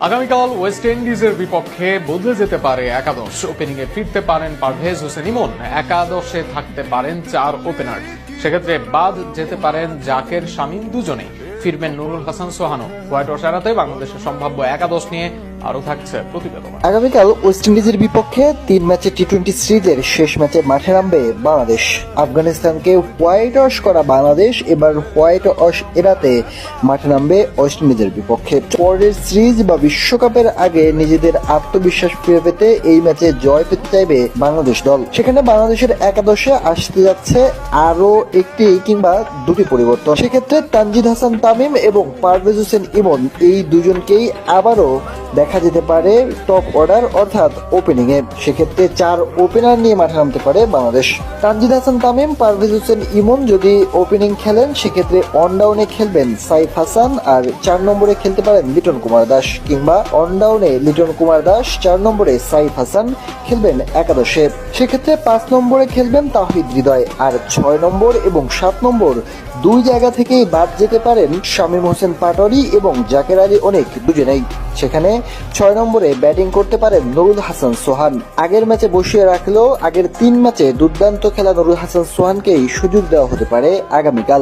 আগামীকাল ওয়েস্ট ইন্ডিজের বিপক্ষে বদলে যেতে পারে একাদশ। ওপেনিংয়ে ফিরতে পারেন পারভেজ হোসেন ইমন, একাদশে থাকতে পারেন 4 ওপেনার। সেক্ষেত্রে বাদ যেতে পারেন জাকের, শামীম দুজনেই। ফিরবেন নুরুল হাসান সোহানও। হোয়াইট ওয়াশ এড়াতে বাংলাদেশের সম্ভাব্য একাদশ নিয়ে আরো থাকছে প্রতিবেদন। আগামীকাল ওয়েস্ট ইন্ডিজের বিপক্ষে 3 ম্যাচের টি-20 সিরিজের শেষ ম্যাচে মাঠে নামবে বাংলাদেশ। আফগানিস্তানকে হোয়াইট ওয়াশ করা বাংলাদেশ এবার হোয়াইট ওয়াশ এড়াতে মাঠে নামবে ওয়েস্ট ইন্ডিজের বিপক্ষে। পরের সিরিজ বা বিশ্বকাপের আগে নিজেদের আত্মবিশ্বাস ফিরে পেতে এই ম্যাচে জয় পেতে চাইবে বাংলাদেশ দল। সেখানে বাংলাদেশের একাদশে আসতে যাচ্ছে আরো একটি কিংবা দুটি পরিবর্তন। সেক্ষেত্রে তানজিদ হাসান তামিম এবং পারভেজ হোসেন ইমন এই দুজনকেই আবারও দেখা যেতে পারে টপ অর্ডার অর্থাৎ ওপেনিং এ। সেক্ষেত্রে 4 ওপেনার নিয়ে মাঠে নামতে পারে বাংলাদেশ। তানজিদ হাসান তামিম, পারভেজ হোসেন ইমন যদি ওপেনিং খেলেন সেক্ষেত্রে অনডাউনে খেলবেন সাইফ হাসান, আর 4 নম্বরে খেলতে পারেন লিটন কুমার দাস, কিংবা অনডাউনে লিটন কুমার দাস, 4 নম্বরে সাইফ হাসান খেলবেন একাদশে। সেক্ষেত্রে 5 নম্বরে খেলবেন তাওহিদ হৃদয়, আর 6 নম্বর এবং 7 নম্বর দুই জায়গা থেকেই বাদ যেতে পারেন শামীম হোসেন পাটোয়ারি এবং জাকের আলী অনেক দুজনেই। সেখানে 6 নম্বরে ব্যাটিং করতে পারেন নুরুল হাসান সোহান। আগের ম্যাচে বসিয়ে রাখলেও আগের 3 ম্যাচে দুর্দান্ত খেলা নুরুল হাসান সোহানকেই সুযোগ দেওয়া হতে পারে আগামীকাল।